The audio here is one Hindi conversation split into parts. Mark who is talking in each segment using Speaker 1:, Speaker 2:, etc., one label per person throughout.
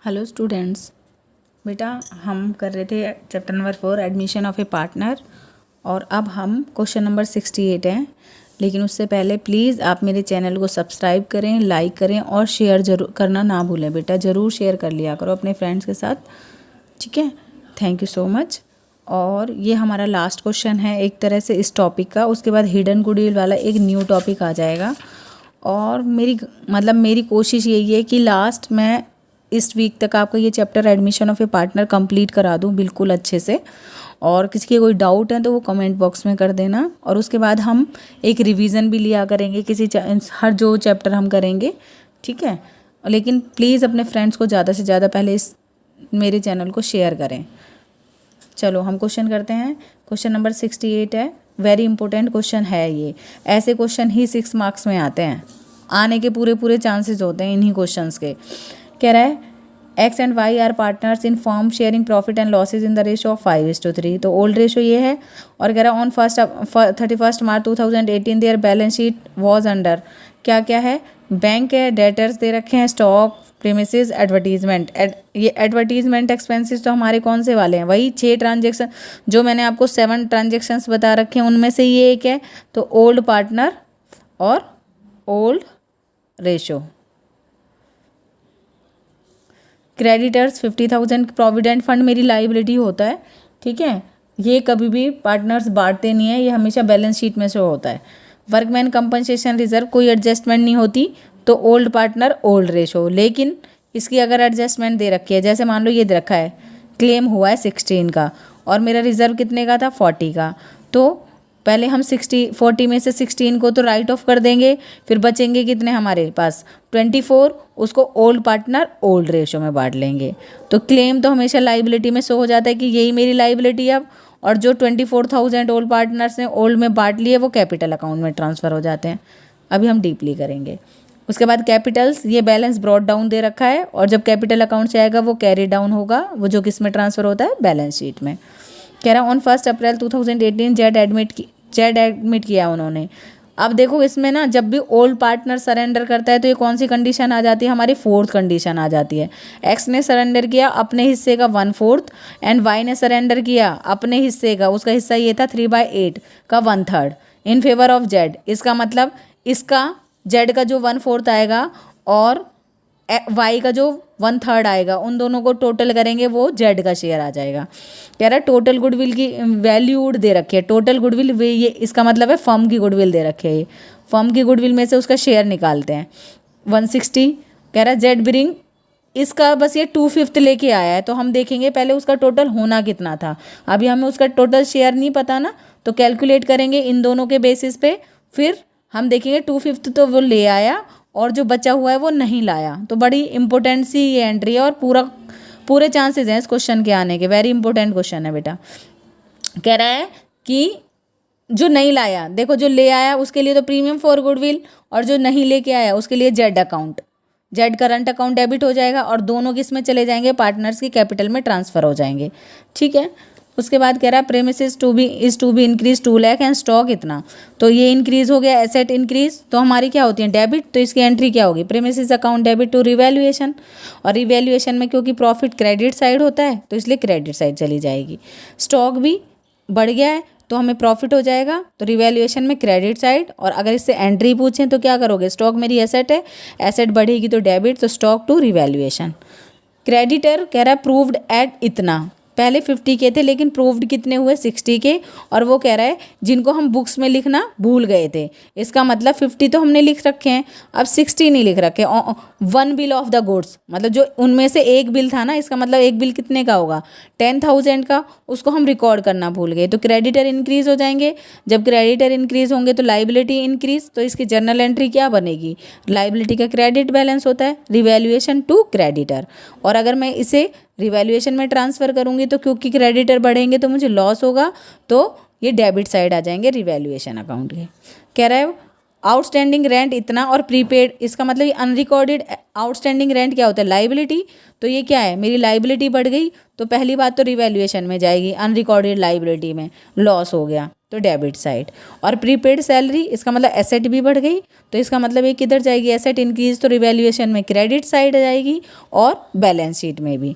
Speaker 1: हेलो स्टूडेंट्स, बेटा हम कर रहे थे chapter number 4 admission of A partner और अब हम क्वेश्चन नंबर 68 हैं। लेकिन उससे पहले प्लीज़ आप मेरे चैनल को सब्सक्राइब करें, लाइक करें और शेयर जरूर करना ना भूलें। बेटा ज़रूर शेयर कर लिया करो अपने फ्रेंड्स के साथ, ठीक है। Thank you so much. और ये हमारा लास्ट क्वेश्चन है एक तरह से इस टॉपिक का। उसके बाद हिडन गुडविल वाला एक न्यू टॉपिक आ जाएगा। और मेरी कोशिश यही है कि लास्ट मैं इस वीक तक आपको ये chapter admission of A partner complete करा दूँ बिल्कुल अच्छे से। और किसी के कोई डाउट है तो वो कमेंट बॉक्स में कर देना। और उसके बाद हम एक रिवीजन भी लिया करेंगे हर जो चैप्टर हम करेंगे, ठीक है। लेकिन प्लीज़ अपने फ्रेंड्स को ज़्यादा से ज़्यादा पहले इस मेरे चैनल को शेयर करें। चलो हम क्वेश्चन करते हैं। क्वेश्चन नंबर 68 है। वेरी इंपॉर्टेंट क्वेश्चन है ये। ऐसे क्वेश्चन ही 6 मार्क्स में आते हैं, आने के पूरे चांसेस होते हैं इन्हीं क्वेश्चंस के। कह रहा है X and Y are partners in firm sharing profit and losses in the ratio of 5:3। तो ओल्ड रेशो ये है। और कह रहा है on 31 March 2018 their balance sheet was under क्या क्या है, बैंक है, डेटर्स दे रखे हैं, स्टॉक, प्रीमिसेस, एडवर्टीजमेंट। ये एडवर्टीजमेंट एक्सपेंसेस तो हमारे कौन से वाले हैं, वही 6 ट्रांजेक्शन जो मैंने आपको 7 ट्रांजेक्शन्स बता रखे हैं उनमें से ये एक है। तो ओल्ड पार्टनर और old ratio. Creditors 50,000 provident fund मेरी लाइबिलिटी होता है, ठीक है। ये कभी भी पार्टनर्स बांटते नहीं है, ये हमेशा बैलेंस शीट में शो होता है। वर्कमैन कंपनसेशन रिजर्व कोई एडजस्टमेंट नहीं होती, तो ओल्ड पार्टनर ओल्ड रेशो। लेकिन इसकी अगर एडजस्टमेंट दे रखी है, जैसे मान लो ये दे रखा है क्लेम हुआ है 16 का और मेरा रिजर्व कितने का था 40 का, तो पहले हम 40 में से 16 को तो राइट ऑफ कर देंगे, फिर बचेंगे कितने हमारे पास 24, उसको ओल्ड पार्टनर ओल्ड रेशो में बांट लेंगे। तो क्लेम तो हमेशा लाइबिलिटी में शो हो जाता है कि यही मेरी लाइबिलिटी है अब, और जो 24,000 ओल्ड पार्टनर्स ने ओल्ड में बांट लिए वो कैपिटल अकाउंट में ट्रांसफ़र हो जाते हैं। अभी हम डीपली करेंगे। उसके बाद कैपिटल्स, ये बैलेंस ब्रॉट डाउन दे रखा है और जब कैपिटल अकाउंट से आएगा वो कैरी डाउन होगा, वो जो किस में ट्रांसफ़र होता है बैलेंस शीट में। कह रहा है ऑन 1 अप्रैल 2018 जेड एडमिट किया उन्होंने। अब देखो इसमें ना जब भी ओल्ड पार्टनर सरेंडर करता है तो ये कौन सी कंडीशन आ जाती है, हमारी 4th कंडीशन आ जाती है। एक्स ने सरेंडर किया अपने हिस्से का 1/4 एंड वाई ने सरेंडर किया अपने हिस्से का, उसका हिस्सा ये था 3/8 का 1/3 इन फेवर ऑफ जेड। इसका मतलब इसका जेड का जो 1/4 आएगा और वाई का जो 1/3 आएगा, उन दोनों को टोटल करेंगे वो जेड का शेयर आ जाएगा। कह रहा है टोटल गुडविल की वैल्यूड दे रखी है। टोटल गुडविल ये इसका मतलब है फर्म की गुडविल दे रखी है। ये फर्म की गुडविल में से उसका शेयर निकालते हैं 160। कह रहा है जेड ब्रिंग, इसका बस ये 2/5 लेके आया है, तो हम देखेंगे पहले उसका टोटल होना कितना था। अभी हमें उसका टोटल शेयर नहीं पता ना, तो कैलकुलेट करेंगे इन दोनों के बेसिस पे। फिर हम देखेंगे 2/5 तो वो ले आया और जो बचा हुआ है वो नहीं लाया। तो बड़ी इंपॉर्टेंट सी ये एंट्री है और पूरे चांसेस हैं इस क्वेश्चन के आने के। वेरी इंपॉर्टेंट क्वेश्चन है बेटा। कह रहा है कि जो नहीं लाया, देखो जो ले आया उसके लिए तो प्रीमियम फॉर गुडविल, और जो नहीं लेके आया उसके लिए Z account, Z current account debit हो जाएगा और दोनों किस में चले जाएंगे, पार्टनर्स की कैपिटल में ट्रांसफ़र हो जाएंगे, ठीक है। उसके बाद कह रहा है premises to be increase 2 lakh and stock इतना। तो ये इंक्रीज हो गया, एसेट इंक्रीज, तो हमारी क्या होती है डेबिट, तो इसकी एंट्री क्या होगी premises account debit to revaluation. और रिवैल्यूएशन में क्योंकि प्रॉफिट क्रेडिट साइड होता है तो इसलिए क्रेडिट साइड चली जाएगी। स्टॉक भी बढ़ गया है तो हमें प्रॉफिट हो जाएगा, तो रिवैल्यूएशन में क्रेडिट साइड। और अगर इससे एंट्री पूछें तो क्या करोगे, स्टॉक मेरी एसेट है, एसेट बढ़ेगी तो डेबिट, तो स्टॉक टू रिवैल्यूएशन। क्रेडिटर कह रहा है प्रूव्ड एट इतना, पहले 50 के थे लेकिन प्रूव्ड कितने हुए 60 के। और वो कह रहा है जिनको हम बुक्स में लिखना भूल गए थे, इसका मतलब 50 तो हमने लिख रखे हैं, अब 60 नहीं लिख रखे। 1 बिल ऑफ द गुड्स, मतलब जो उनमें से एक बिल था ना, इसका मतलब एक बिल कितने का होगा 10,000 का, उसको हम रिकॉर्ड करना भूल गए। तो क्रेडिटर इंक्रीज हो जाएंगे। जब क्रेडिटर इंक्रीज होंगे तो लाइबिलिटी इंक्रीज, तो इसकी जर्नल एंट्री क्या बनेगी, लाइबिलिटी का क्रेडिट बैलेंस होता है रिवैल्यूएशन टू क्रेडिटर। और अगर मैं इसे रिवैल्यूएशन में ट्रांसफ़र करूंगी तो क्योंकि क्रेडिटर बढ़ेंगे तो मुझे लॉस होगा, तो ये डेबिट साइड आ जाएंगे रिवैल्यूएशन अकाउंट के। कह रहा है आउटस्टैंडिंग रेंट इतना और प्रीपेड, इसका मतलब ये अनरिकॉर्डेड आउटस्टैंडिंग रेंट क्या होता है लाइबिलिटी, तो ये क्या है मेरी लाइबिलिटी बढ़ गई, तो पहली बात तो रिवैल्यूएशन में जाएगी, अनरिकॉर्डेड लाइबिलिटी में लॉस हो गया, तो डेबिट साइड। और प्रीपेड सैलरी, इसका मतलब एसेट भी बढ़ गई, तो इसका मतलब ये किधर जाएगी, एसेट इंक्रीज, तो रिवैल्यूएशन में क्रेडिट साइड जाएगी और बैलेंस शीट में भी,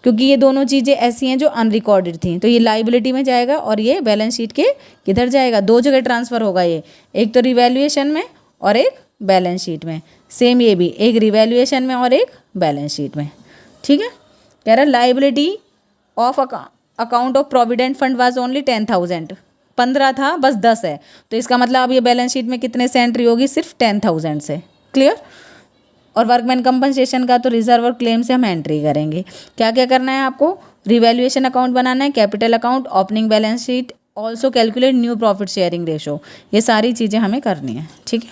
Speaker 1: क्योंकि ये दोनों चीज़ें ऐसी हैं जो अनरिकॉर्डेड थी, तो ये लाइबिलिटी में जाएगा और ये बैलेंस शीट के किधर जाएगा, दो जगह ट्रांसफ़र होगा ये, एक तो रिवैल्यूएशन में और एक बैलेंस शीट में। सेम ये भी, एक रिवैल्यूएशन में और एक बैलेंस शीट में। ठीक है, कह रहा liability of account of provident fund was only 10,000, 15 था, बस 10 है, तो इसका मतलब अब ये बैलेंस शीट में कितने से एंट्री होगी, सिर्फ 10,000 से। क्लियर। और वर्कमैन कंपनसेशन का तो रिजर्व और क्लेम से हम एंट्री करेंगे। क्या क्या करना है आपको, रिवैल्यूएशन अकाउंट बनाना है, capital account, opening balance sheet, also calculate new profit sharing ratio, ये सारी चीज़ें हमें करनी है। ठीक है,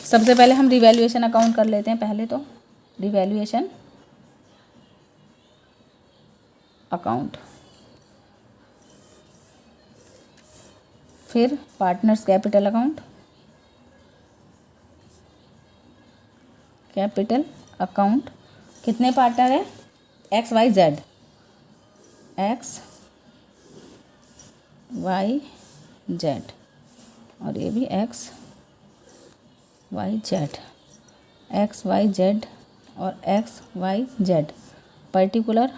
Speaker 1: सबसे पहले हम रिवैल्यूएशन अकाउंट कर लेते हैं। पहले तो रिवैल्यूएशन अकाउंट, फिर partners capital account, capital account, कितने पार्टनर है, X Y Z, X Y Z, और ये भी X Y Z, X Y Z और एक्स वाई जेड, पर्टिकुलर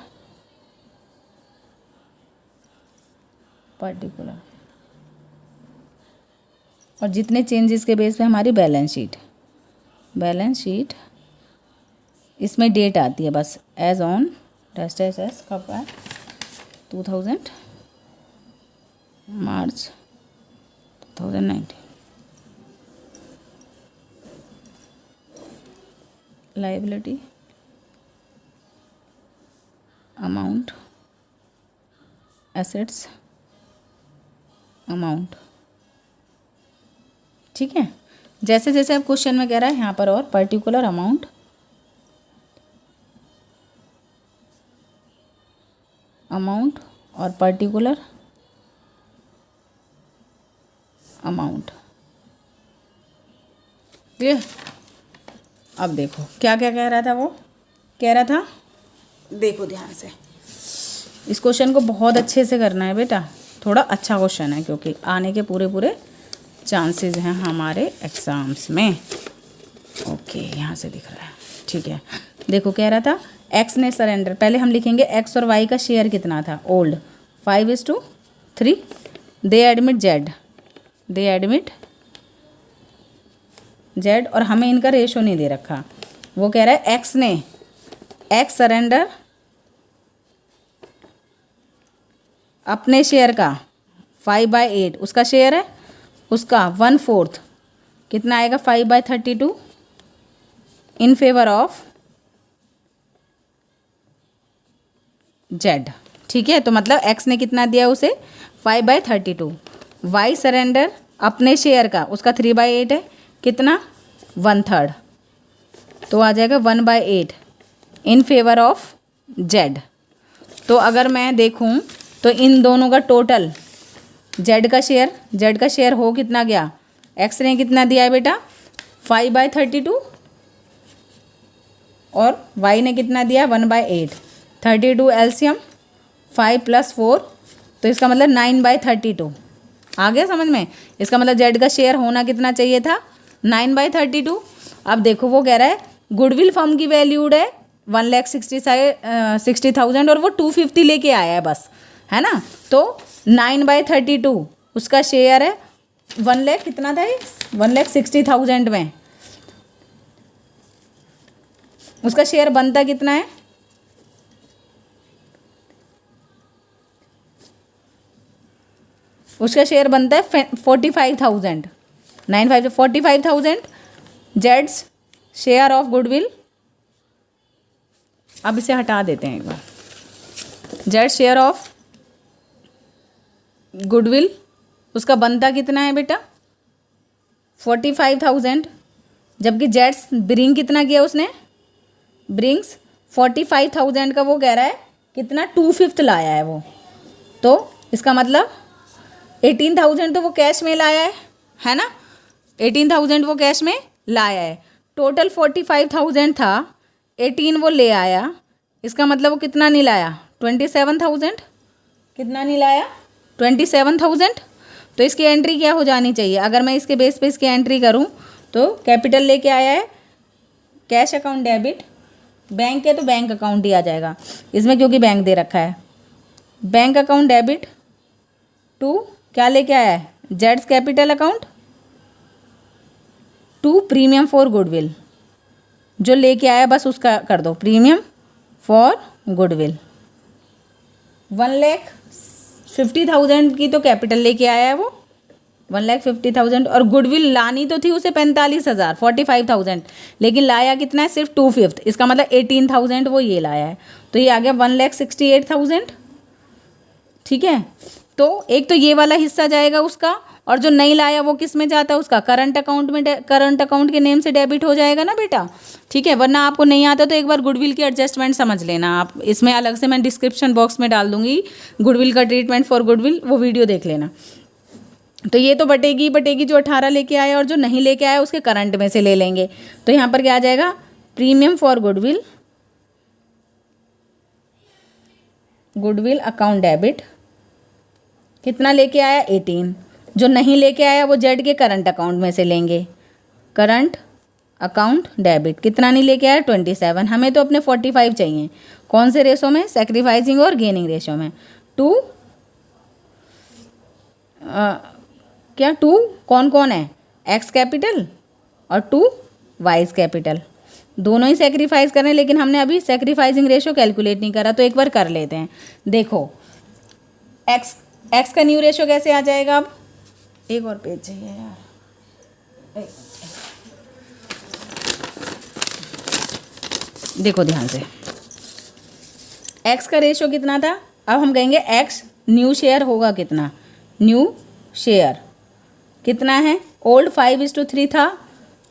Speaker 1: और जितने चेंजेस के बेस पे हमारी बैलेंस शीट, इसमें डेट आती है बस, एज ऑन एस कब है, 2000 मार्च 2019। Liability amount, assets amount. ठीक है, जैसे जैसे अब क्वेश्चन में कह रहा है यहाँ पर, और पर्टिकुलर अमाउंट, और पर्टिकुलर अमाउंट। क्लियर। अब देखो क्या क्या कह रहा था, वो कह रहा था, देखो ध्यान से, इस क्वेश्चन को बहुत अच्छे से करना है बेटा, थोड़ा अच्छा क्वेश्चन है क्योंकि आने के पूरे चांसेस हैं हमारे एग्ज़ाम्स में। ओके, यहाँ से दिख रहा है। ठीक है, देखो कह रहा था एक्स ने सरेंडर, पहले हम लिखेंगे एक्स और वाई का शेयर कितना था, ओल्ड 5:3, दे एडमिट जेड, और हमें इनका रेशो नहीं दे रखा। वो कह रहा है एक्स सरेंडर अपने शेयर का 5/8, उसका शेयर है, उसका 1/4 कितना आएगा, 5/32 इन फेवर ऑफ जेड। ठीक है, तो मतलब एक्स ने कितना दिया उसे, 5/32, वाई सरेंडर अपने शेयर का, उसका 3/8 है, कितना, 1/3, तो आ जाएगा 1/8 इन फेवर ऑफ जेड। तो अगर मैं देखूं तो इन दोनों का टोटल, जेड का शेयर हो कितना गया, एक्स ने कितना दिया है बेटा, 5/32, और वाई ने कितना दिया, 1/8, 32 एलसीएम, 5 + 4, तो इसका मतलब 9/32। आ गया समझ में, इसका मतलब जेड का शेयर होना कितना चाहिए था, 9/32। अब देखो वो कह रहा है गुडविल फर्म की वैल्यूड है 1,60,000 और वो 250 लेके आया है बस, है ना, तो 9/32 उसका शेयर है, 1 लाख कितना था, 1,60,000 में उसका शेयर बनता कितना है, उसका शेयर बनता है 45,000, 45,000 जेड्स शेयर ऑफ गुडविल। अब इसे हटा देते हैं एक बार, जेड शेयर ऑफ गुडविल उसका बनता कितना है बेटा, 45,000, जबकि जेड्स ब्रिंग कितना किया उसने, ब्रिंग्स 45,000 का, वो कह रहा है कितना, 2/5 लाया है वो, तो इसका मतलब 18,000 तो वो कैश में लाया है ना, 18,000 वो कैश में लाया है, टोटल 45,000 था, 18 वो ले आया, इसका मतलब वो कितना नहीं लाया, 27,000, कितना नहीं लाया 27,000। तो इसकी एंट्री क्या हो जानी चाहिए, अगर मैं इसके बेस पे इसकी एंट्री करूं तो कैपिटल लेके आया है, कैश अकाउंट डेबिट, बैंक है तो बैंक अकाउंट ही आ जाएगा इसमें क्योंकि बैंक दे रखा है। बैंक अकाउंट डेबिट टू क्या लेके आया है, जेड्स capital account to premium for goodwill, जो लेके आया बस उसका कर दो प्रीमियम फॉर गुडविल। 1,50,000 की तो कैपिटल लेके आया है वो, 1,50,000, और गुडविल लानी तो थी उसे 45,000 45,000, लेकिन लाया कितना है सिर्फ 2/5, इसका मतलब 18,000 वो ये लाया है, तो ये आ गया 1,68,000। ठीक है, तो एक तो ये वाला हिस्सा जाएगा उसका, और जो नहीं लाया वो किस में जाता है, उसका करंट अकाउंट में, करंट अकाउंट के नेम से डेबिट हो जाएगा ना बेटा। ठीक है, वरना आपको नहीं आता तो एक बार गुडविल की एडजस्टमेंट समझ लेना आप, इसमें अलग से मैं डिस्क्रिप्शन बॉक्स में डाल दूंगी गुडविल का ट्रीटमेंट फॉर गुडविल, वो वीडियो देख लेना। तो ये तो बटेगी जो 18 लेके आया, और जो नहीं लेके आया उसके करंट में से ले लेंगे। तो यहाँ पर क्या आ जाएगा, premium for goodwill, goodwill account debit, कितना लेके आया 18, जो नहीं लेके आया वो जेड के करंट अकाउंट में से लेंगे, करंट अकाउंट डेबिट, कितना नहीं लेके आया 27, हमें तो अपने 45 चाहिए, कौन से रेशो में, सेक्रीफाइसिंग और गेनिंग रेशो में। टू क्या टू कौन कौन है, एक्स कैपिटल और टू वाइज कैपिटल, दोनों ही सेक्रीफाइस करें, लेकिन हमने अभी सेक्रीफाइसिंग रेशो कैलकुलेट नहीं करा, तो एक बार कर लेते हैं। देखो एक्स का न्यू रेशो कैसे आ जाएगा, अब एक और पेज चाहिए यार, देखो ध्यान से, एक्स का रेशो कितना था, अब हम कहेंगे एक्स न्यू शेयर होगा कितना, न्यू शेयर कितना है, ओल्ड 5:3 था,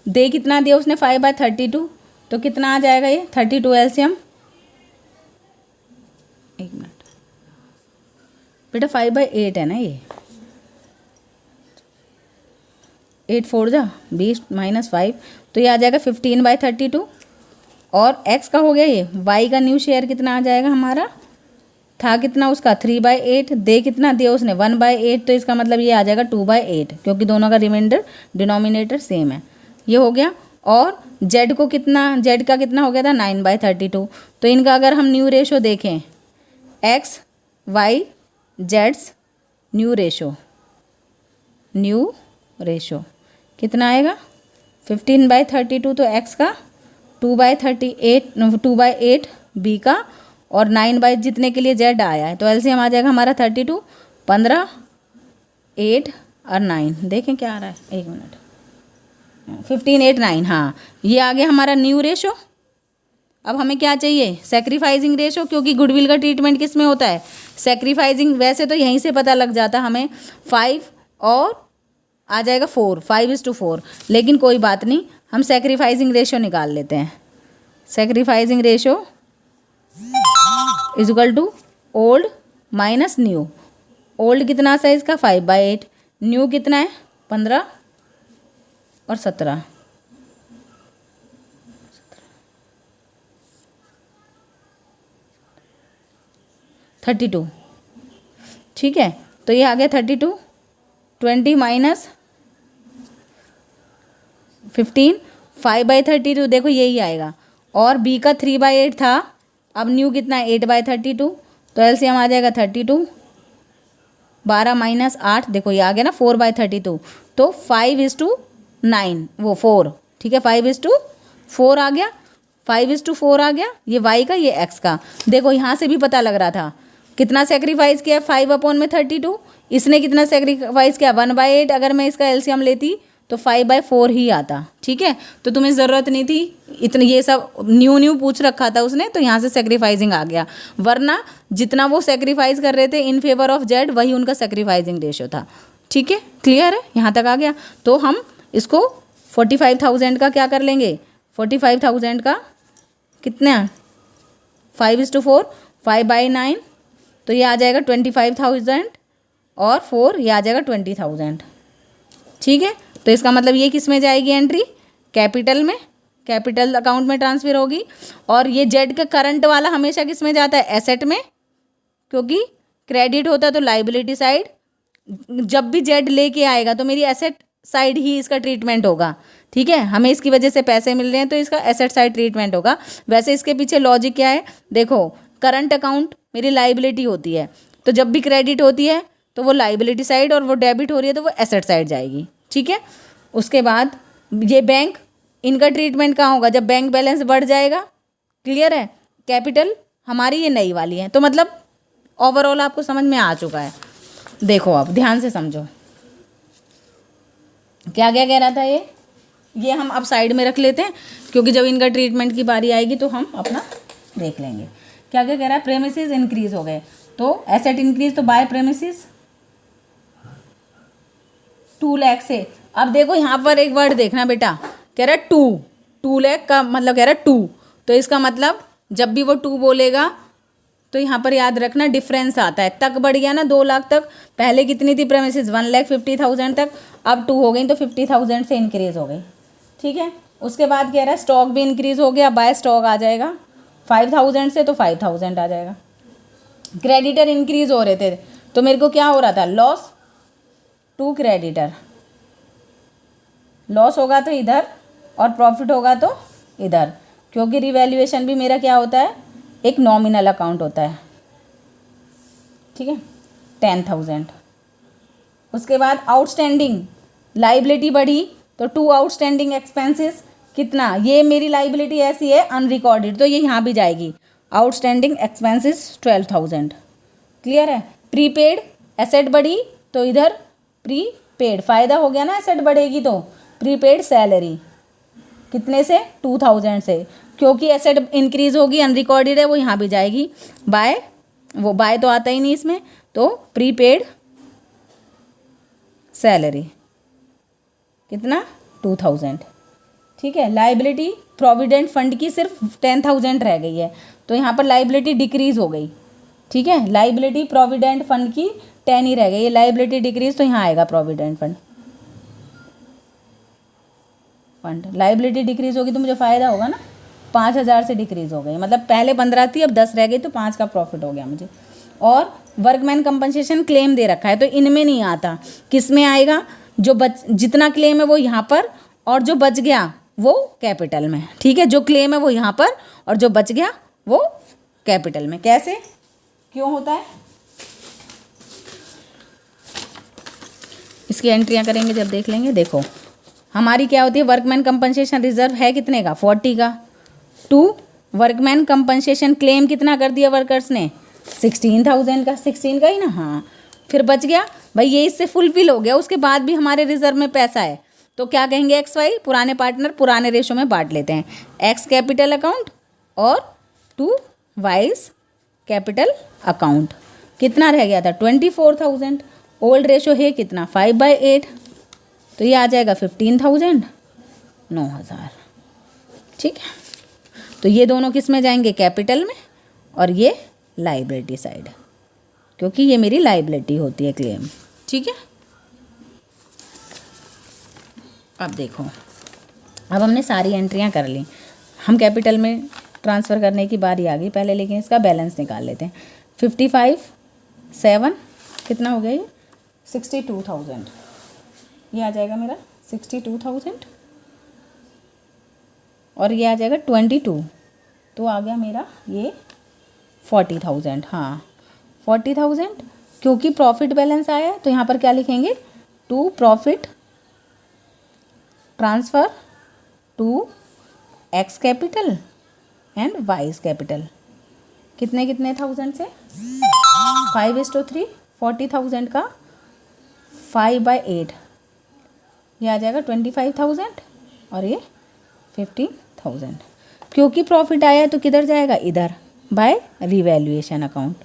Speaker 1: दे कितना दिया उसने 5/32, तो कितना आ जाएगा ये 32 एलसीएम, एक मिनट बेटा 5/8 है ना ये, 8 4 जा 20 -5, तो ये आ जाएगा 15/32, और x का हो गया ये, y का न्यू शेयर कितना आ जाएगा हमारा, था कितना उसका 3/8, दे कितना दिया उसने 1/8, तो इसका मतलब ये आ जाएगा 2/8, क्योंकि दोनों का रिमाइंडर डिनोमिनेटर सेम है, ये हो गया। और z को कितना, z का कितना हो गया था 9/32, तो इनका अगर हम न्यू रेशो देखें, x y Jades new ratio कितना आएगा 15/32, तो x का 2/8 b का, और 9 जितने के लिए z आया है, तो एलसीएम आ जाएगा हमारा 32, 15, 8 और 9, देखें क्या आ रहा है, एक मिनट, 15, 8, 9, हाँ ये आ गया हमारा न्यू रेशो। अब हमें क्या चाहिए, सेक्रीफाइसिंग रेशो, क्योंकि गुडविल का ट्रीटमेंट किस में होता है, सेक्रीफाइसिंग, वैसे तो यहीं से पता लग जाता हमें 5 और आ जाएगा 4, 5:4, लेकिन कोई बात नहीं, हम सेक्रीफाइसिंग रेशो निकाल लेते हैं। Sacrificing ratio is equal to old minus new, old कितना सा इसका 5/8, न्यू कितना है 15 और 17, 32, ठीक है, तो ये आ गया 32, 20 माइनस 15, 5/32, देखो यही आएगा, और b का 3/8 था, अब न्यू कितना है 8/32, तो एलसीएम आ जाएगा 32, 12 माइनस 8, देखो ये आ गया ना 4/32, तो 5:9 वो 4, ठीक है 5:4 आ गया, 5:4 आ गया, ये y का ये x का, देखो यहाँ से भी पता लग रहा था कितना सेक्रीफाइस किया 5/32, इसने कितना सेक्रीफाइस किया 1/8, अगर मैं इसका एलसीएम लेती तो 5/4 ही आता, ठीक है, तो तुम्हें ज़रूरत नहीं थी इतने, ये सब न्यू पूछ रखा था उसने, तो यहाँ से सेक्रीफाइसिंग आ गया, वरना जितना वो सेक्रीफाइस कर रहे थे इन फेवर ऑफ जेड वही उनका सेक्रीफाइसिंग रेशो था। ठीक है, क्लियर है, यहाँ तक आ गया। तो हम इसको 45,000 का क्या कर लेंगे, 45,000 का कितना 5:4, 5/9, तो ये आ जाएगा 25,000 और 4 ये आ जाएगा 20,000। ठीक है, तो इसका मतलब ये किस में जाएगी एंट्री, कैपिटल में, कैपिटल अकाउंट में ट्रांसफर होगी। और ये जेड का करंट वाला हमेशा किस में जाता है, एसेट में, क्योंकि क्रेडिट होता है तो लाइबिलिटी साइड, जब भी जेड लेके आएगा तो मेरी एसेट साइड ही इसका ट्रीटमेंट होगा, ठीक है। हमें इसकी वजह से पैसे मिल रहे हैं तो इसका एसेट साइड ट्रीटमेंट होगा। वैसे इसके पीछे लॉजिक क्या है, देखो करंट अकाउंट मेरी लाइबिलिटी होती है, तो जब भी क्रेडिट होती है तो वो लाइबिलिटी साइड, और वो डेबिट हो रही है तो वो एसेट साइड जाएगी, ठीक है। उसके बाद ये बैंक, इनका ट्रीटमेंट कहाँ होगा, जब बैंक बैलेंस बढ़ जाएगा, क्लियर है। कैपिटल हमारी ये नई वाली है, तो मतलब ओवरऑल आपको समझ में आ चुका है। देखो अब ध्यान से समझो क्या क्या कह रहा था ये हम अब साइड में रख लेते हैं, क्योंकि जब इनका ट्रीटमेंट की बारी आएगी तो हम अपना देख लेंगे। क्या क्या कह रहा है, प्रेमिसेस इंक्रीज हो गए तो एसेट इंक्रीज, तो बाय प्रेमिसेस 2 लाख से। अब देखो यहाँ पर एक वर्ड देखना बेटा, कह रहा है 2 लाख का मतलब कह रहा है 2, तो इसका मतलब जब भी वो 2 बोलेगा तो यहाँ पर याद रखना डिफरेंस आता है, तक बढ़ गया ना 2 लाख तक। पहले कितनी थी प्रेमिसेस 1,50,000 तक, अब 2 हो गई तो 50,000 से इंक्रीज हो गई, ठीक है। उसके बाद कह रहा है स्टॉक भी इंक्रीज हो गया, बाय स्टॉक आ जाएगा 5,000 से तो 5,000 आ जाएगा। क्रेडिटर इंक्रीज हो रहे थे तो मेरे को क्या हो रहा था, लॉस टू क्रेडिटर, लॉस होगा तो इधर और प्रॉफिट होगा तो इधर, क्योंकि रिवैल्यूएशन भी मेरा क्या होता है, एक नॉमिनल अकाउंट होता है, ठीक है, 10,000। उसके बाद आउटस्टैंडिंग लाइबिलिटी बढ़ी तो 2 आउटस्टैंडिंग एक्सपेंसेस कितना, ये मेरी लाइबिलिटी ऐसी है अनरिकॉर्डेड, तो ये यहाँ भी जाएगी, आउटस्टैंडिंग एक्सपेंसेस 12,000, क्लियर है। प्रीपेड एसेट बढ़ी तो इधर प्रीपेड, फ़ायदा हो गया ना, एसेट बढ़ेगी तो प्रीपेड सैलरी कितने से 2,000 से, क्योंकि एसेट इंक्रीज होगी अनरिकॉर्डेड है वो यहाँ भी जाएगी। बाय, वो बाय तो आता ही नहीं इसमें, तो प्रीपेड सैलरी कितना 2,000, ठीक है। लाइबिलिटी प्रोविडेंट फंड की सिर्फ 10,000 रह गई है, तो यहाँ पर लाइबिलिटी डिक्रीज हो गई, ठीक है। लाइबिलिटी प्रोविडेंट फंड की 10 ही रह गई, ये लाइबिलिटी डिक्रीज तो यहाँ आएगा प्रोविडेंट फंड। लाइबिलिटी डिक्रीज होगी तो मुझे फ़ायदा होगा ना, 5,000 से डिक्रीज हो गई, मतलब पहले 15 थी अब 10 रह गई तो 5 का प्रॉफिट हो गया मुझे। और वर्कमैन कंपनसेशन क्लेम दे रखा है तो इनमें नहीं आता, किस में आएगा, जो जितना क्लेम है वो यहाँ पर, और जो बच गया वो कैपिटल में, ठीक है। जो क्लेम है वो यहाँ पर और जो बच गया वो कैपिटल में। कैसे क्यों होता है, इसकी एंट्रियाँ करेंगे जब देख लेंगे। देखो हमारी क्या होती है, वर्कमैन कंपनसेशन रिजर्व है कितने का, 40 का, 2 वर्कमैन कंपनसेशन क्लेम कितना कर दिया वर्कर्स ने, 16,000 का, 16 का ही ना, हाँ। फिर बच गया भाई, ये इससे फुलफिल हो गया, उसके बाद भी हमारे रिजर्व में पैसा है, तो क्या कहेंगे, एक्स वाई पुराने पार्टनर पुराने रेशो में बांट लेते हैं, एक्स कैपिटल अकाउंट और 2 वाइज कैपिटल अकाउंट। कितना रह गया था 24,000, ओल्ड रेशो है कितना 5/8, तो ये आ जाएगा 15,000, 9,000, ठीक है। तो ये दोनों किस में जाएंगे, कैपिटल में, और ये लाइबिलिटी साइड, क्योंकि ये मेरी लाइबिलिटी होती है क्लेम, ठीक है। अब देखो, अब हमने सारी एंट्रियां कर ली, हम कैपिटल में ट्रांसफ़र करने की बारी आ गई पहले, लेकिन इसका बैलेंस निकाल लेते हैं। 55,7 कितना हो गया ये 62,000, ये आ जाएगा मेरा 62,000, और ये आ जाएगा 22, तो आ गया मेरा ये 40,000, हाँ 40,000, क्योंकि प्रॉफिट बैलेंस आया है तो यहाँ पर क्या लिखेंगे, to profit transfer to X capital and Y's capital, कितने कितने थाउजेंड से 5:3, 40,000 का 5/8, ये आ जाएगा 25,000 और ये 15,000, क्योंकि प्रॉफिट आया है तो किधर जाएगा, इधर बाय रिवैल्यूएशन अकाउंट,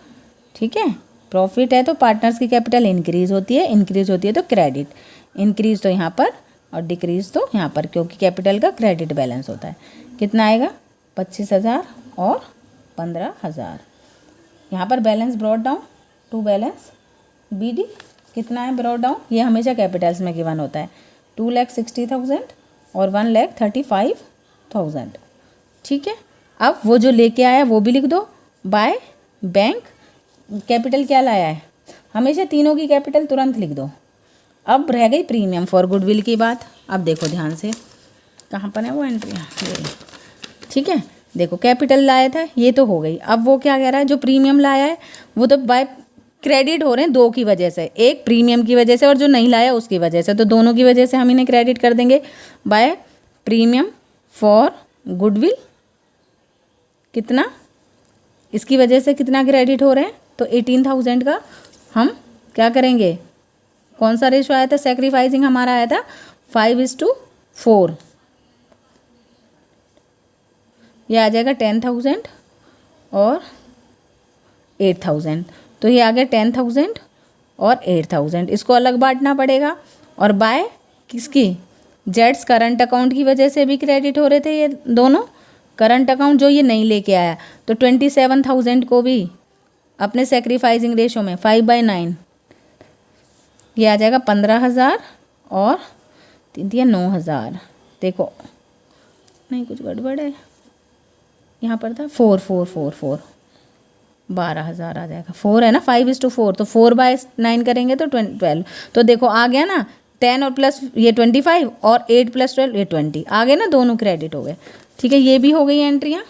Speaker 1: ठीक है। प्रॉफिट है तो पार्टनर्स की कैपिटल इंक्रीज होती है तो क्रेडिट, इंक्रीज तो यहाँ पर और डिक्रीज तो यहाँ पर, क्योंकि कैपिटल का क्रेडिट बैलेंस होता है। कितना आएगा 25,000 और 15,000, यहाँ पर balance brought down to balance BD कितना है ब्रॉट डाउन, ये हमेशा कैपिटल्स में गिवन होता है, 2,60,000 और 1,35,000, ठीक है। अब वो जो लेके आया वो भी लिख दो, बाय बैंक कैपिटल क्या लाया है, हमेशा तीनों की कैपिटल तुरंत लिख दो। अब रह गई प्रीमियम फॉर गुडविल की बात। अब देखो ध्यान से, कहाँ पर है वो एंट्री, ये ठीक है। देखो कैपिटल लाया था, ये तो हो गई। अब वो क्या कह रहा है, जो प्रीमियम लाया है वो तो बाय क्रेडिट हो रहे हैं दो की वजह से, एक प्रीमियम की वजह से और जो नहीं लाया उसकी वजह से, तो दोनों की वजह से हम इन्हें क्रेडिट कर देंगे बाय प्रीमियम फॉर गुडविल। कितना, इसकी वजह से कितना क्रेडिट हो रहे हैं, तो 18,000 का हम क्या करेंगे, कौन सा रेशो आया था, सेक्रीफाइसिंग हमारा आया था 5:4, ये आ जाएगा 10,000 और 8,000, तो ये आ गया 10,000 और 8,000। इसको अलग बांटना पड़ेगा। और बाय किसकी, जेड्स करंट अकाउंट की वजह से भी क्रेडिट हो रहे थे ये दोनों, करंट अकाउंट जो ये नहीं लेके आया, तो 27,000 को भी अपने सेक्रीफाइसिंग रेशो में 5/9, ये आ जाएगा 15,000 और 9,000। देखो नहीं कुछ गड़बड़ है, यहाँ पर था 4,444, 12,000 आ जाएगा। 4 है ना, 5:4, तो 4/9 करेंगे तो 12। तो देखो आ गया ना, 10 और प्लस ये 25 और 8 + 12 ये 20 आ गए ना, दोनों क्रेडिट हो गए। ठीक है, ये भी हो गई एंट्रियाँ।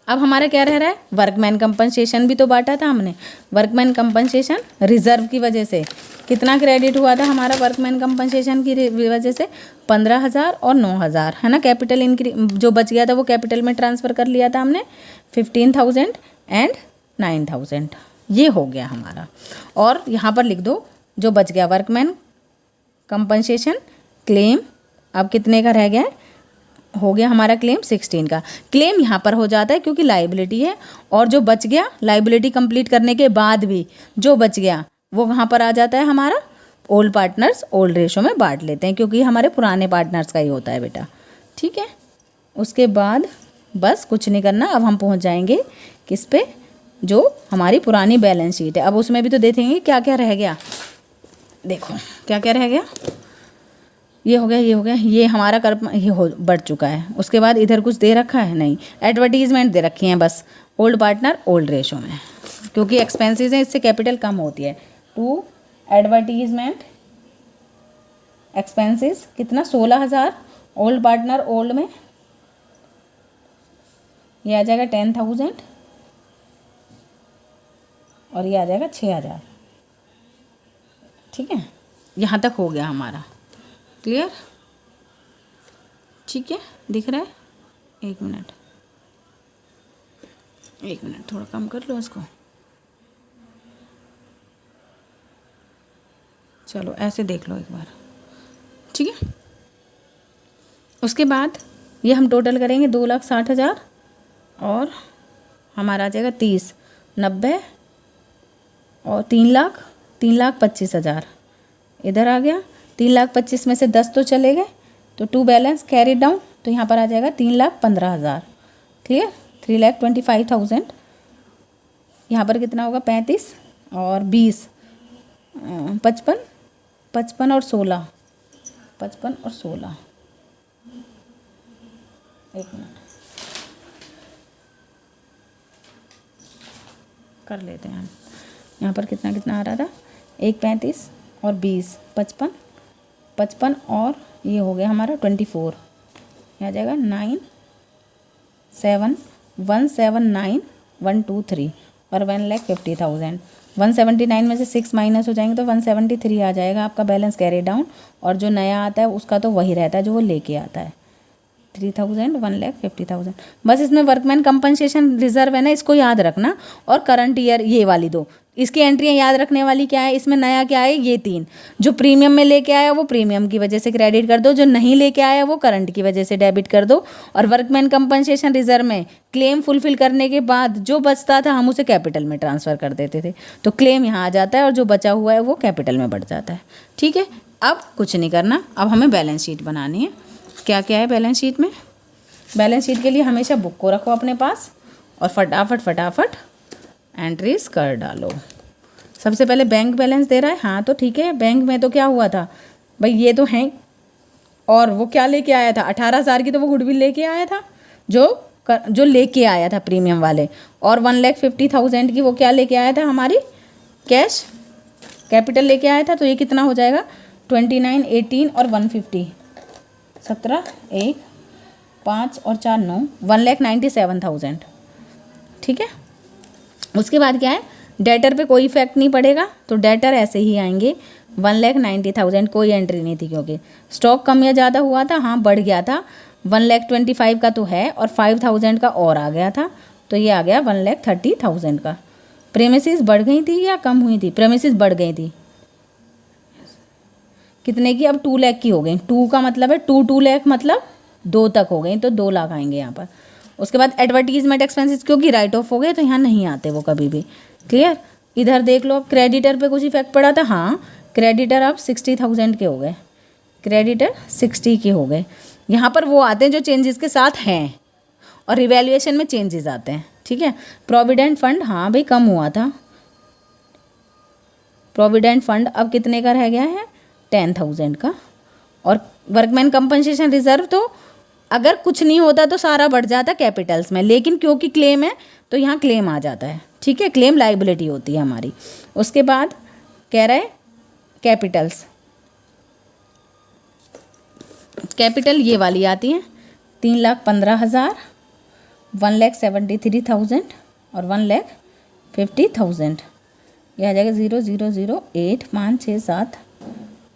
Speaker 1: अब हमारा क्या रह रहा है, वर्कमैन कंपनसेशन भी तो बांटा था हमने। वर्कमैन कंपनसेशन रिजर्व की वजह से कितना क्रेडिट हुआ था हमारा, वर्कमैन कंपनसेशन की वजह से 15,000 और 9,000 है ना। कैपिटल जो बच गया था वो कैपिटल में ट्रांसफ़र कर लिया था हमने, 15,000 एंड 9,000, ये हो गया हमारा। और यहाँ पर लिख दो जो बच गया वर्कमैन कंपनसेशन क्लेम, अब कितने का रह गया है, हो गया हमारा क्लेम 16 का। क्लेम यहाँ पर हो जाता है क्योंकि लाइबिलिटी है, और जो बच गया लाइबिलिटी कंप्लीट करने के बाद भी जो बच गया वो कहाँ पर आ जाता है हमारा, ओल्ड पार्टनर्स ओल्ड रेशो में बांट लेते हैं, क्योंकि हमारे पुराने पार्टनर्स का ही होता है बेटा। ठीक है, उसके बाद बस कुछ नहीं करना। अब हम पहुँच जाएंगे किस पे, जो हमारी पुरानी बैलेंस शीट है। अब उसमें भी तो देखेंगे क्या क्या रह गया। देखो क्या क्या रह गया, ये हो गया, ये हो गया, ये हमारा ये हो बढ़ चुका है। उसके बाद इधर कुछ दे रखा है नहीं, एडवर्टीजमेंट दे रखी हैं बस, ओल्ड पार्टनर ओल्ड रेशो में, क्योंकि एक्सपेंसेस हैं इससे कैपिटल कम होती है। टू एडवर्टीजमेंट एक्सपेंसेस कितना, 16,000 ओल्ड पार्टनर ओल्ड में, ये आ जाएगा 10,000 और ये आ जाएगा 6,000। ठीक है, यहाँ तक हो गया हमारा क्लियर। ठीक है, दिख रहा है, एक मिनट थोड़ा कम कर लो इसको। चलो ऐसे देख लो एक बार, ठीक है। उसके बाद ये हम टोटल करेंगे 2,60,000 और हमारा आ जाएगा 30, 90 और 3,25,000 इधर आ गया। 3,25,000 में से 10 तो चले गए, तो 2 बैलेंस कैरी डाउन, तो यहाँ पर आ जाएगा 3,15,000। क्लियर, 3,25,000। यहाँ पर कितना होगा, 35 और 20, 55 और 16, 55 और 16, एक मिनट कर लेते हैं हम। यहाँ पर कितना कितना आ रहा था, 1 35 और 20, 55 और ये हो गया हमारा 24, यहाँ आ जाएगा 9,7,179,123 और 1,50,000। 179 में से 6 माइनस हो जाएंगे तो 173 आ जाएगा आपका बैलेंस कैरी डाउन, और जो नया आता है उसका तो वही रहता है जो वो लेके आता है, 3,000, 1,50,000। बस इसमें वर्कमैन कंपनसेशन रिजर्व है ना, इसको याद रखना। और करंट ईयर ये वाली दो, इसकी एंट्रियाँ याद रखने वाली क्या है, इसमें नया क्या है, ये 3। जो प्रीमियम में लेके आया वो प्रीमियम की वजह से क्रेडिट कर दो, जो नहीं लेके आया वो करंट की वजह से डेबिट कर दो। और वर्कमैन कंपनसेशन रिजर्व में क्लेम फुलफिल करने के बाद जो बचता था हम उसे कैपिटल में ट्रांसफ़र कर देते थे, तो क्लेम यहाँ आ जाता है और जो बचा हुआ है वो कैपिटल में बढ़ जाता है। ठीक है, अब कुछ नहीं करना, अब हमें बैलेंस शीट बनानी है। क्या क्या है बैलेंस शीट में, बैलेंस शीट के लिए हमेशा बुक को रखो अपने पास और फटाफट एंट्रीज कर डालो। सबसे पहले बैंक बैलेंस दे रहा है, हाँ तो ठीक है। बैंक में तो क्या हुआ था भाई, ये तो हैं, और वो क्या लेके आया था, 18,000 की तो वो गुडविल लेके आया था जो जो लेके आया था प्रीमियम वाले, और 1,50,000 की वो क्या लेके आया था, हमारी कैश कैपिटल लेके आया था। तो ये कितना हो जाएगा, 29, 18 और 150, 17, 1, 5 और 4, 9, 1,97,000। ठीक है। उसके बाद क्या है, डेटर पे कोई इफेक्ट नहीं पड़ेगा, तो डेटर ऐसे ही आएंगे 1,90,000, कोई एंट्री नहीं थी क्योंकि स्टॉक कम या ज़्यादा हुआ था, हाँ बढ़ गया था, 1,25,000 का तो है और 5,000 का और आ गया था, तो ये आ गया 1,30,000 का। प्रेमिसेस बढ़ गई थी या कम हुई थी, प्रेमिसेस बढ़ गई थी, कितने की, अब 2 लाख की हो गई। 2 का मतलब है 2 लाख मतलब 2 तक हो गई, तो 2 लाख आएंगे यहाँ पर। उसके बाद एडवर्टीजमेंट एक्सपेंसेस क्योंकि राइट ऑफ हो गए तो यहाँ नहीं आते वो कभी भी। क्लियर। इधर देख लो, अब क्रेडिटर पे कुछ इफेक्ट पड़ा था, हाँ क्रेडिटर अब 60,000 के हो गए, क्रेडिटर 60 के हो गए। यहाँ पर वो आते हैं जो चेंजेस के साथ हैं, और रिवैल्यूएशन में चेंजेस आते हैं। ठीक है। प्रोविडेंट फंड, हाँ भाई कम हुआ था, प्रोविडेंट फंड अब कितने का रह गया है, 10,000 का। और वर्कमैन कंपनसेशन रिजर्व तो अगर कुछ नहीं होता तो सारा बढ़ जाता कैपिटल्स में, लेकिन क्योंकि क्लेम है तो यहाँ क्लेम आ जाता है। ठीक है, क्लेम लाइबिलिटी होती है हमारी। उसके बाद कह रहा है कैपिटल्स, कैपिटल ये वाली आती है 3,15,000, 1,73,000 और 1,50,000। यह आ जाएगा 0, 0, 0, 8, 5, 6, 7,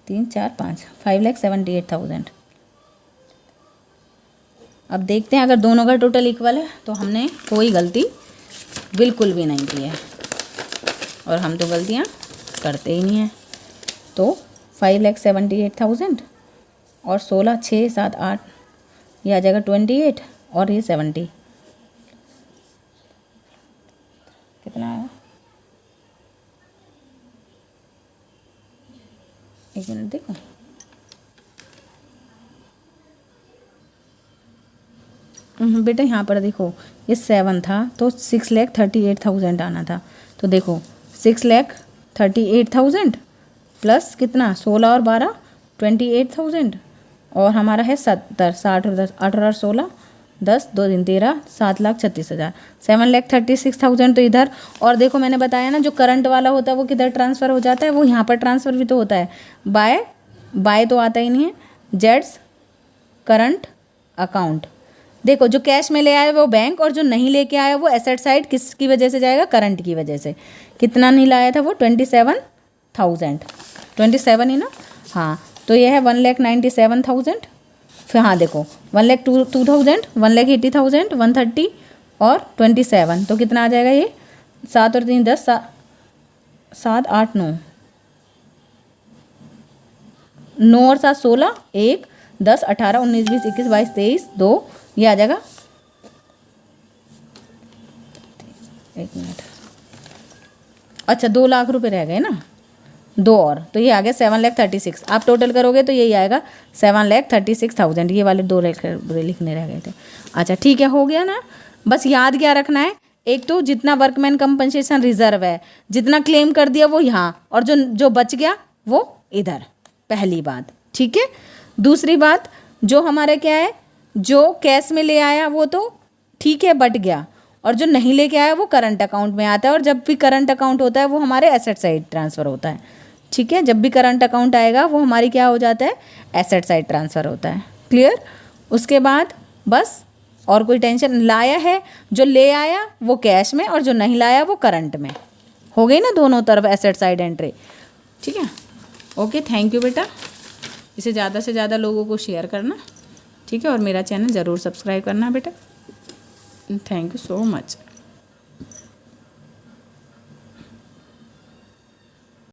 Speaker 1: 3, 4, 5, 5,78,000। अब देखते हैं अगर दोनों का टोटल इक्वल है तो हमने कोई गलती बिल्कुल भी नहीं की है, और हम तो गलतियाँ करते ही नहीं हैं। तो 5,78,000 और 16, 6, 7, 8, ये आ जाएगा 28 और ये 70, कितना आया, एक मिनट देखो, बेटा यहाँ पर देखो ये 7 था तो 6,38,000 आना था। तो देखो 6,38,000 प्लस कितना 16 और 12 28,000, और हमारा है 70, 60 और 10 18 और 16 10 2 दिन 13 7,36,000, 7,36,000 तो इधर। और देखो मैंने बताया ना जो करंट वाला होता है वो किधर ट्रांसफ़र हो जाता है, वो यहाँ पर ट्रांसफ़र भी तो होता है, बाय तो आता ही नहीं है, जेड्स करंट अकाउंट। देखो जो कैश में ले आया वो बैंक, और जो नहीं लेके आया वो एसेट साइड किसकी वजह से जाएगा, करंट की वजह से। कितना नहीं लाया था वो 27,000, 27 ही ना, हाँ तो ये है 1,97,000। फिर हाँ देखो 1,02,000, 1,80,000, 130 और 27, तो कितना आ जाएगा ये, 7 और 3 10, 7 8 9, 9 और 7 16, 1 10 18 19 20 21 22 23 2, ये आ जाएगा, एक मिनट, अच्छा 2 लाख रुपए रह गए ना, 2 और, तो ये आ गया 7,36,000। आप टोटल करोगे तो यही आएगा 7,36,000। ये वाले 2 लिखने रह गए थे। अच्छा ठीक है, हो गया ना। बस याद क्या रखना है, एक तो जितना वर्कमैन कंपनसेशन रिजर्व है, जितना क्लेम कर दिया वो यहाँ, और जो बच गया वो इधर, पहली बात। ठीक है। दूसरी बात, जो हमारा क्या है, जो कैश में ले आया वो तो ठीक है बट गया, और जो नहीं लेके आया वो करंट अकाउंट में आता है, और जब भी करंट अकाउंट होता है वो हमारे एसेट साइड ट्रांसफ़र होता है। ठीक है, जब भी करंट अकाउंट आएगा वो हमारी क्या हो जाता है, एसेट साइड ट्रांसफ़र होता है। क्लियर। उसके बाद बस और कोई टेंशन, लाया है जो ले आया वो कैश में, और जो नहीं लाया वो करंट में, हो गई ना दोनों तरफ एसेट साइड एंट्री। ठीक है। ओके, थैंक यू बेटा, इसे ज़्यादा से ज़्यादा लोगों को शेयर करना। ठीक है, और मेरा चैनल ज़रूर सब्सक्राइब करना बेटा। Thank you so much.